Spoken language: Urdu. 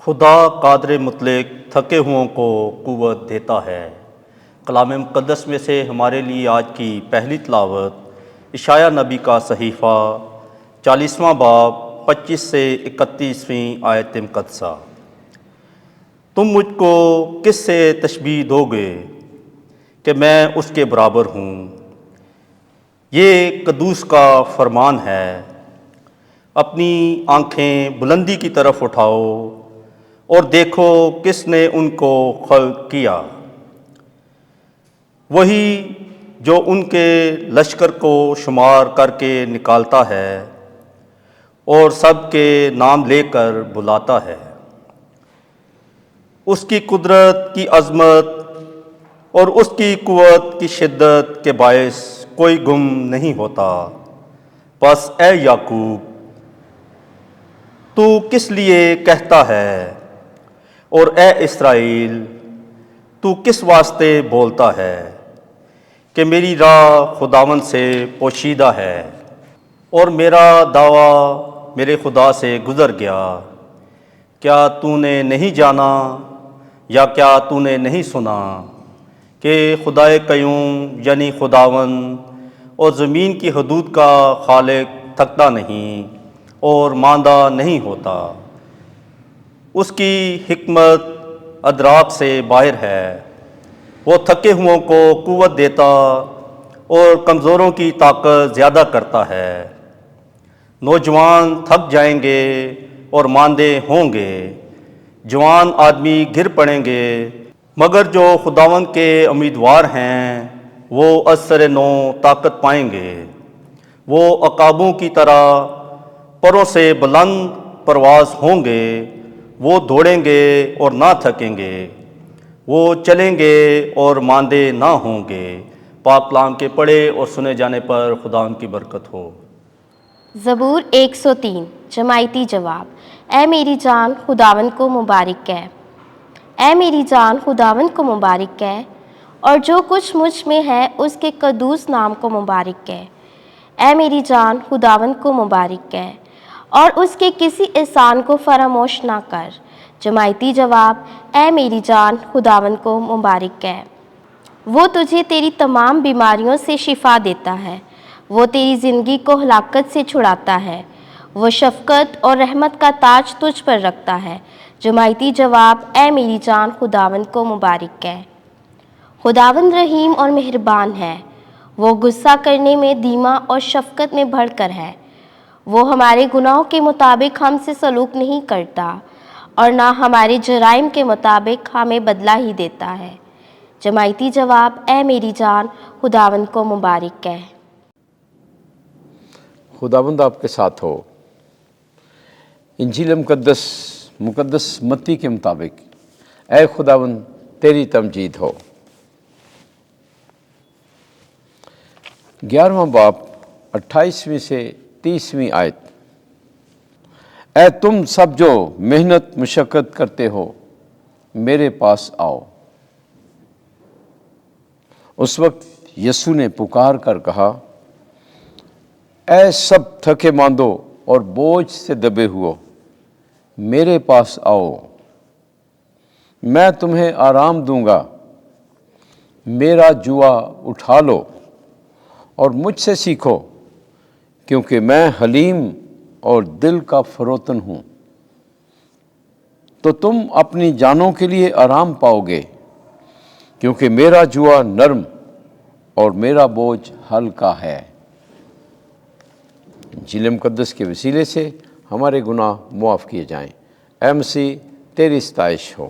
خدا قادر مطلق تھکے ہوئوں کو قوت دیتا ہے۔ کلام مقدس میں سے ہمارے لیے آج کی پہلی تلاوت اشعیاء نبی کا صحیفہ 40واں باب 25 سے 31ویں آیت مقدسہ۔ تم مجھ کو کس سے تشبیہ دو گے کہ میں اس کے برابر ہوں؟ یہ قدوس کا فرمان ہے۔ اپنی آنکھیں بلندی کی طرف اٹھاؤ اور دیکھو کس نے ان کو خلق کیا، وہی جو ان کے لشکر کو شمار کر کے نکالتا ہے اور سب کے نام لے کر بلاتا ہے۔ اس کی قدرت کی عظمت اور اس کی قوت کی شدت کے باعث کوئی گم نہیں ہوتا۔ پس اے یعقوب، تو کس لیے کہتا ہے، اور اے اسرائیل، تو کس واسطے بولتا ہے کہ میری راہ خداوند سے پوشیدہ ہے اور میرا دعویٰ میرے خدا سے گزر گیا؟ کیا تو نے نہیں جانا یا کیا تو نے نہیں سنا کہ خدائے قیوم یعنی خداوند اور زمین کی حدود کا خالق تھکتا نہیں اور ماندہ نہیں ہوتا؟ اس کی حکمت ادراک سے باہر ہے۔ وہ تھکے ہوئوں کو قوت دیتا اور کمزوروں کی طاقت زیادہ کرتا ہے۔ نوجوان تھک جائیں گے اور ماندے ہوں گے، جوان آدمی گر پڑیں گے، مگر جو خداوند کے امیدوار ہیں وہ از سر نو طاقت پائیں گے۔ وہ عقابوں کی طرح پروں سے بلند پرواز ہوں گے، وہ دوڑیں گے اور نہ تھکیں گے، وہ چلیں گے اور ماندے نہ ہوں گے۔ پاک کلام کے پڑھے اور سنے جانے پر خدا ان کی برکت ہو۔ زبور 103 جماعتی جواب۔ اے میری جان خداوند کو مبارک کہہ، اے میری جان خداوند کو مبارک کہہ، اور جو کچھ مجھ میں ہے اس کے قدوس نام کو مبارک کہہ۔ اے میری جان خداوند کو مبارک کہہ، اور اس کے کسی احسان کو فراموش نہ کر۔ جماعتی جواب۔ اے میری جان خداوند کو مبارک کہہ، وہ تجھے تیری تمام بیماریوں سے شفا دیتا ہے، وہ تیری زندگی کو ہلاکت سے چھڑاتا ہے، وہ شفقت اور رحمت کا تاج تجھ پر رکھتا ہے۔ جماعتی جواب۔ اے میری جان خداوند کو مبارک کہہ، خداوند رحیم اور مہربان ہے، وہ غصہ کرنے میں دھیما اور شفقت میں بڑھ کر ہے۔ وہ ہمارے گناہوں کے مطابق ہم سے سلوک نہیں کرتا اور نہ ہمارے جرائم کے مطابق ہمیں بدلہ ہی دیتا ہے۔ جماعتی جواب۔ اے میری جان خداوند کو مبارک کہہ۔ خداوند آپ کے ساتھ ہو۔ انجیل مقدس متی کے مطابق اے خداوند تیری تمجید ہو۔ 11واں باب 28ویں سے 30ویں آیت۔ اے تم سب جو محنت مشقت کرتے ہو میرے پاس آؤ۔ اس وقت یسوع نے پکار کر کہا، اے سب تھکے ماندو اور بوجھ سے دبے ہوئو میرے پاس آؤ، میں تمہیں آرام دوں گا۔ میرا جوا اٹھا لو اور مجھ سے سیکھو، کیونکہ میں حلیم اور دل کا فروتن ہوں، تو تم اپنی جانوں کے لیے آرام پاؤ گے، کیونکہ میرا جوا نرم اور میرا بوجھ ہلکا ہے۔ انجیل مقدس کے وسیلے سے ہمارے گناہ معاف کیے جائیں۔ اے مسیح تیری ستائش ہو۔